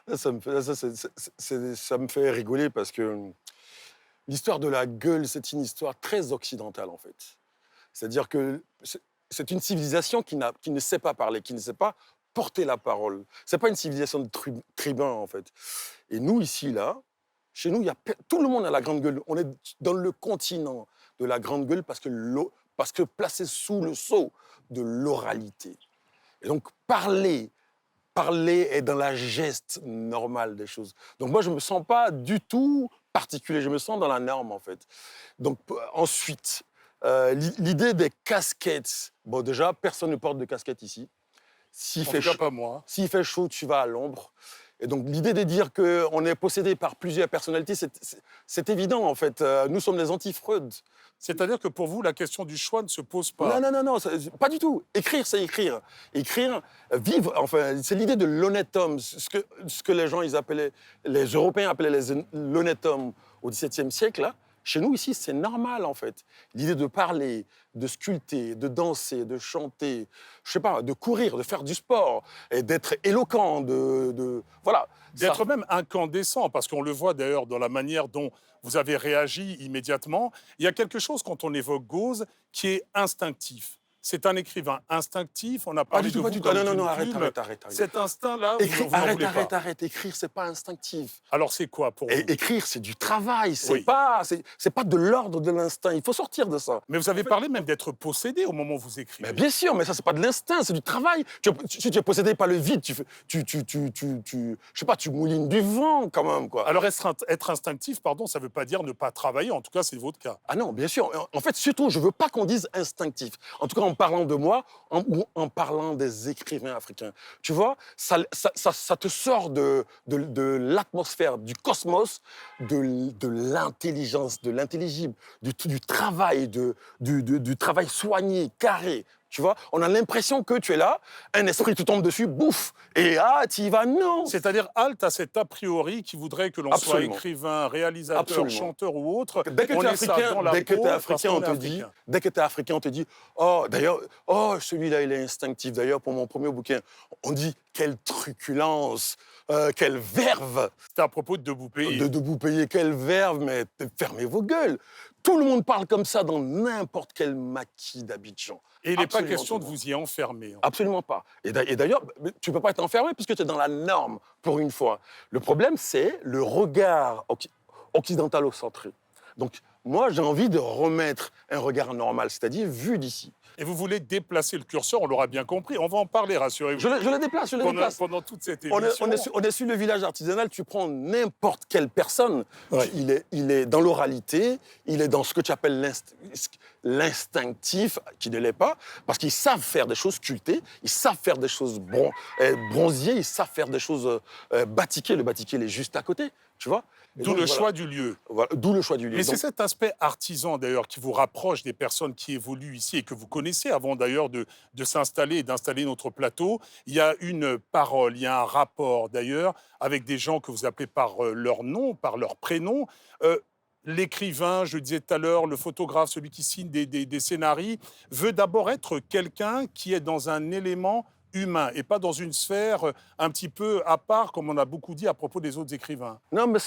Ça me fait rigoler parce que l'histoire de la gueule, c'est une histoire très occidentale, en fait. C'est-à-dire que c'est une civilisation qui ne sait pas parler, qui ne sait pas porter la parole. C'est pas une civilisation de tribuns, en fait. Et nous, ici, là, chez nous, tout le monde a la grande gueule. On est dans le continent de la grande gueule parce que placé sous le sceau de l'oralité. Et donc, parler est dans la geste normale des choses. Donc moi, je ne me sens pas du tout particulier, je me sens dans la norme, en fait. Donc ensuite, l'idée des casquettes. Bon, déjà, personne ne porte de casquette ici. S'il En fait, tout cas, ch- pas moi. S'il fait chaud, tu vas à l'ombre. Et donc l'idée de dire qu'on est possédé par plusieurs personnalités, c'est évident, en fait. Nous sommes les anti-Freud. C'est-à-dire que pour vous, la question du choix ne se pose Non, pas. non, non, non, pas du tout. Écrire, c'est écrire. Écrire, vivre, enfin, c'est l'idée de l'honnête homme, ce que les gens, les Européens appelaient l'honnête homme au XVIIe siècle, là. Chez nous, ici, c'est normal, en fait. L'idée de parler, de sculpter, de danser, de chanter, je sais pas, de courir, de faire du sport, et d'être éloquent, voilà. Ça, D'être même incandescent, parce qu'on le voit d'ailleurs dans la manière dont vous avez réagi immédiatement. Il y a quelque chose, quand on évoque Gauze, qui est instinctif. C'est un écrivain instinctif, on a pas parlé du de tout, pas vous du tout. Ah, comme non, non, d'une non, plume. arrête. Cet instinct-là, vous n'en Arrête, voulez pas. Écrire, c'est pas instinctif. Alors c'est quoi pour vous? Écrire, c'est du travail, Oui. c'est pas de l'ordre de l'instinct. Il faut sortir de ça. Mais vous avez parlé même d'être possédé au moment où vous Mais écrivez. bien sûr, mais ça, c'est pas de l'instinct, c'est du travail. Si tu es possédé par le vide, je sais pas, tu moulines du vent quand même, quoi. Alors être instinctif, pardon, ça ne veut pas dire ne pas travailler, en tout cas c'est votre cas. Ah non, bien sûr. En fait, surtout, je veux pas qu'on dise instinctif. En tout cas, en parlant de moi, ou en parlant des écrivains africains. Tu vois, ça te sort de l'atmosphère, du cosmos, de l'intelligence, de l'intelligible, du travail, du travail soigné, carré. Tu vois, on a l'impression que tu es là, un esprit te tombe dessus, bouffe, et tu y vas, non. C'est-à-dire, Alt a cet a priori qui voudrait que l'on soit Absolument. écrivain, réalisateur, Absolument. chanteur ou autre. Dès que On tu es est ça africain, dans la peau parce qu'on est africain. dès que tu es africain, on te dit, oh, d'ailleurs, oh, celui-là, il est instinctif. D'ailleurs, pour mon premier bouquin, on dit, quelle truculence, quelle verve C'était à propos de Debout Pays. de vous payer, quelle verve, mais fermez vos gueules. Tout le monde parle comme ça dans n'importe quel maquis d'Abidjan. Et il n'est pas Absolument question tout de le monde. vous y enfermer. Absolument pas. Et d'ailleurs, tu ne peux pas être enfermé puisque tu es dans la norme, pour une fois. Le problème, c'est le regard occidentalo-centré. Donc, moi, j'ai envie de remettre un regard normal, c'est-à-dire vu d'ici. Et vous voulez déplacer le curseur, on l'aura bien compris. On va en parler, rassurez-vous. Je le déplace, Pendant toute cette On émission. on est sur le village artisanal, tu prends n'importe quelle personne, Ouais. il est dans l'oralité, il est dans ce que tu appelles l'instinctif, qui ne l'est pas, parce qu'ils savent faire des choses sculptées, ils savent faire des choses bronzées, ils savent faire des choses batiquées. Le batiqué, il est juste à côté, tu vois. Et D'où donc, le voilà. choix du lieu. Voilà, d'où le choix du lieu. Mais c'est Donc, cet aspect artisan d'ailleurs qui vous rapproche des personnes qui évoluent ici et que vous connaissez avant d'ailleurs de s'installer et d'installer notre plateau. Il y a une parole, il y a un rapport d'ailleurs avec des gens que vous appelez par leur nom, par leur prénom. L'écrivain, je le disais tout à l'heure, le photographe, celui qui signe des scénarios, veut d'abord être quelqu'un qui est dans un élément humain et pas dans une sphère un petit peu à part, comme on a beaucoup dit à propos des autres écrivains. non, mais,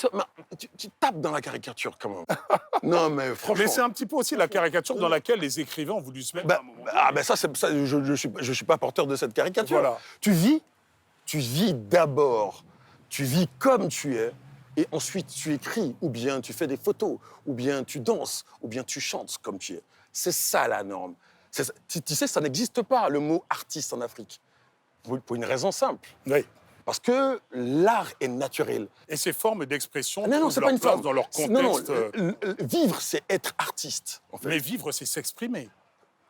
tu tapes dans la caricature quand même. Non, mais franchement. Mais c'est un petit peu aussi la caricature dans laquelle les écrivains ont voulu se mettre à un moment donné. Je suis pas porteur de cette caricature. Voilà. Tu vis d'abord, tu vis comme tu es, et ensuite tu écris, ou bien tu fais des photos, ou bien tu danses, ou bien tu chantes comme tu es. C'est ça la norme. Tu sais, ça n'existe pas, le mot artiste en Afrique, pour une raison simple. Oui. Parce que l'art est naturel. Et ces formes d'expression Non, non, trouvent c'est leur pas une place forme. dans leur Non, non, contexte. vivre, c'est être artiste, en fait. Mais vivre, c'est s'exprimer.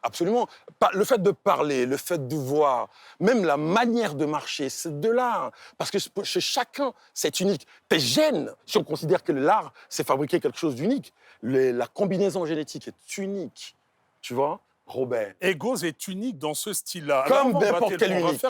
Absolument. Le fait de parler, le fait de voir, même la manière de marcher, c'est de l'art. Parce que chez chacun, c'est unique. Tes gènes, si on considère que l'art, c'est fabriquer quelque chose d'unique, la combinaison génétique est unique. Tu vois, Robert? Egos est unique dans ce style-là. Comme Alors, on va n'importe quel on va unique. faire